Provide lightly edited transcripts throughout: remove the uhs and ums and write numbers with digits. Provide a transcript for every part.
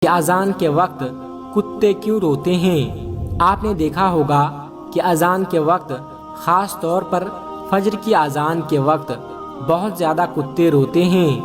کہ اذان کے وقت کتے کیوں روتے ہیں؟ آپ نے دیکھا ہوگا کہ اذان کے وقت خاص طور پر فجر کی اذان کے وقت بہت زیادہ کتے روتے ہیں۔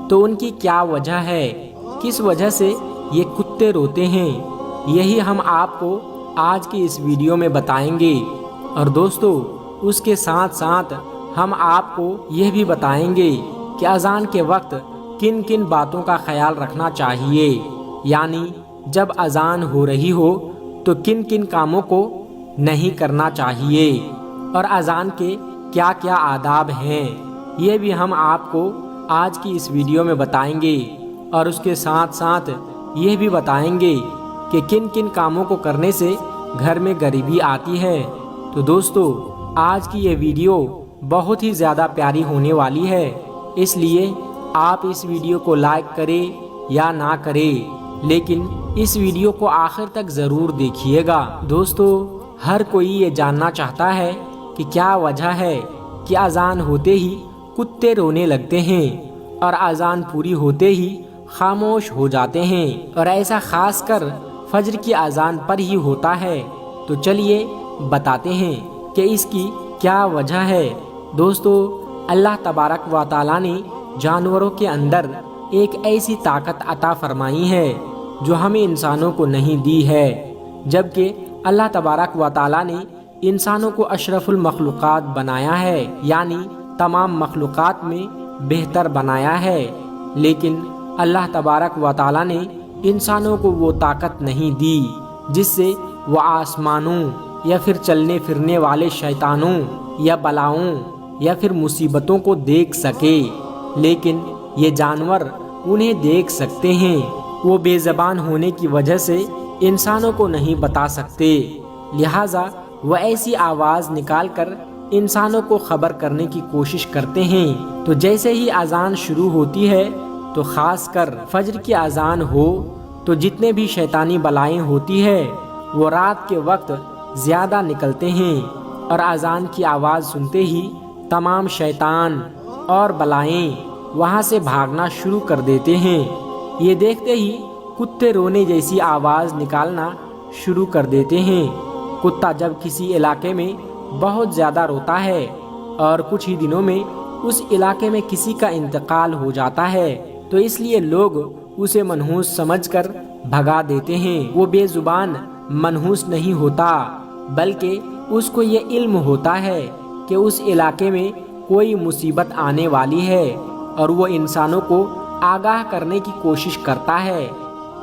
تو ان کی کیا وجہ ہے؟ کس وجہ سے یہ کتے روتے ہیں؟ یہی ہم آپ کو آج کی اس ویڈیو میں بتائیں گے۔ اور دوستو، اس کے ساتھ ساتھ ہم آپ کو یہ بھی بتائیں گے کہ اذان کے وقت کن کن باتوں کا خیال رکھنا چاہیے، یعنی جب اذان ہو رہی ہو تو کن کن کاموں کو نہیں کرنا چاہیے، اور اذان کے کیا کیا آداب ہیں، یہ بھی ہم آپ کو آج کی اس ویڈیو میں بتائیں گے۔ اور اس کے ساتھ ساتھ یہ بھی بتائیں گے کہ کن کن کاموں کو کرنے سے گھر میں غریبی آتی ہے۔ تو دوستو، آج کی یہ ویڈیو بہت ہی زیادہ پیاری ہونے والی ہے، اس لیے آپ اس ویڈیو کو لائک کریں یا نہ کریں، لیکن اس ویڈیو کو آخر تک ضرور دیکھیے گا۔ دوستو، ہر کوئی یہ جاننا چاہتا ہے کہ کیا وجہ ہے کہ اذان ہوتے ہی کتے رونے لگتے ہیں اور اذان پوری ہوتے ہی خاموش ہو جاتے ہیں، اور ایسا خاص کر فجر کی اذان پر ہی ہوتا ہے۔ تو چلیے بتاتے ہیں کہ اس کی کیا وجہ ہے۔ دوستو، اللہ تبارک و تعالیٰ نے جانوروں کے اندر ایک ایسی طاقت عطا فرمائی ہے جو ہمیں انسانوں کو نہیں دی ہے، جبکہ اللہ تبارک و تعالیٰ نے انسانوں کو اشرف المخلوقات بنایا ہے، یعنی تمام مخلوقات میں بہتر بنایا ہے، لیکن اللہ تبارک و تعالیٰ نے انسانوں کو وہ طاقت نہیں دی جس سے وہ آسمانوں یا پھر چلنے پھرنے والے شیطانوں یا بلاؤں یا پھر مصیبتوں کو دیکھ سکے، لیکن یہ جانور انہیں دیکھ سکتے ہیں۔ وہ بے زبان ہونے کی وجہ سے انسانوں کو نہیں بتا سکتے، لہٰذا وہ ایسی آواز نکال کر انسانوں کو خبر کرنے کی کوشش کرتے ہیں۔ تو جیسے ہی اذان شروع ہوتی ہے تو خاص کر فجر کی اذان ہو تو جتنے بھی شیطانی بلائیں ہوتی ہے وہ رات کے وقت زیادہ نکلتے ہیں، اور اذان کی آواز سنتے ہی تمام شیطان اور بلائیں وہاں سے بھاگنا شروع کر دیتے ہیں۔ یہ دیکھتے ہی کتے رونے جیسی آواز نکالنا شروع کر دیتے ہیں۔ کتا جب کسی علاقے میں بہت زیادہ روتا ہے اور کچھ ہی دنوں میں اس علاقے میں کسی کا انتقال ہو جاتا ہے تو اس لیے لوگ اسے منحوس سمجھ کر بھگا دیتے ہیں۔ وہ بے زبان منحوس نہیں ہوتا، بلکہ اس کو یہ علم ہوتا ہے کہ اس علاقے میں کوئی مصیبت آنے والی ہے، اور وہ انسانوں کو آگاہ کرنے کی کوشش کرتا ہے۔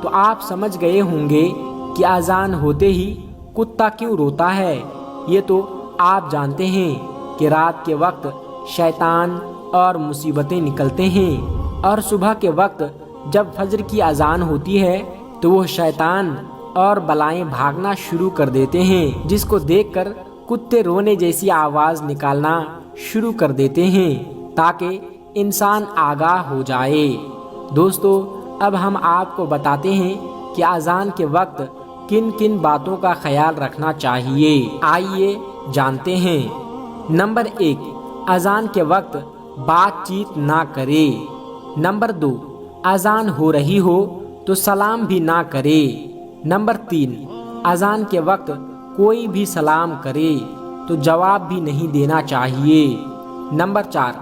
تو آپ سمجھ گئے ہوں گے کہ اذان ہوتے ہی کتا کیوں روتا ہے۔ یہ تو آپ جانتے ہیں کہ رات کے وقت شیطان اور مصیبتیں نکلتے ہیں، اور صبح کے وقت جب فجر کی اذان ہوتی ہے تو وہ شیطان اور بلائیں بھاگنا شروع کر دیتے ہیں، جس کو دیکھ کر کتے رونے جیسی آواز نکالنا شروع کر دیتے ہیں تاکہ انسان آگاہ ہو جائے۔ دوستو، اب ہم آپ کو بتاتے ہیں کہ اذان کے وقت کن کن باتوں کا خیال رکھنا چاہیے۔ آئیے جانتے ہیں۔ نمبر 1، اذان کے وقت بات چیت نہ کرے۔ نمبر 2، اذان ہو رہی ہو تو سلام بھی نہ کرے۔ نمبر 3، اذان کے وقت کوئی بھی سلام کرے تو جواب بھی نہیں دینا چاہیے۔ نمبر 4،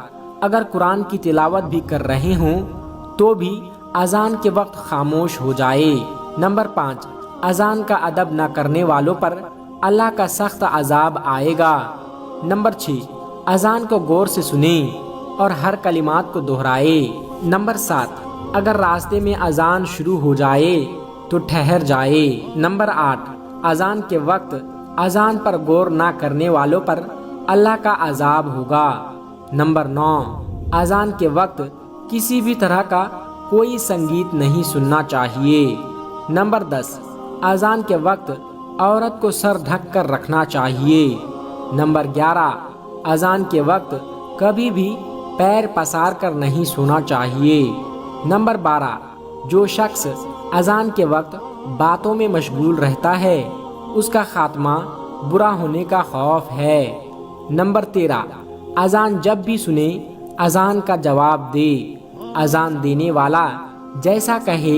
اگر قرآن کی تلاوت بھی کر رہے ہوں تو بھی اذان کے وقت خاموش ہو جائے۔ نمبر 5، اذان کا ادب نہ کرنے والوں پر اللہ کا سخت عذاب آئے گا۔ نمبر 6، اذان کو غور سے سنیں اور ہر کلمات کو دہرائے۔ نمبر 7، اگر راستے میں اذان شروع ہو جائے تو ٹھہر جائے۔ نمبر 8، اذان کے وقت اذان پر غور نہ کرنے والوں پر اللہ کا عذاب ہوگا۔ نمبر 9، اذان کے وقت کسی بھی طرح کا کوئی سنگیت نہیں سننا چاہیے۔ نمبر 10، اذان کے وقت عورت کو سر ڈھک کر رکھنا چاہیے۔ نمبر 11، اذان کے وقت کبھی بھی پیر پسار کر نہیں سونا چاہیے۔ نمبر 12، جو شخص اذان کے وقت باتوں میں مشغول رہتا ہے اس کا خاتمہ برا ہونے کا خوف ہے۔ نمبر 13، اذان جب بھی سنے اذان کا جواب دے۔ اذان دینے والا جیسا کہے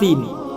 3,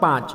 5,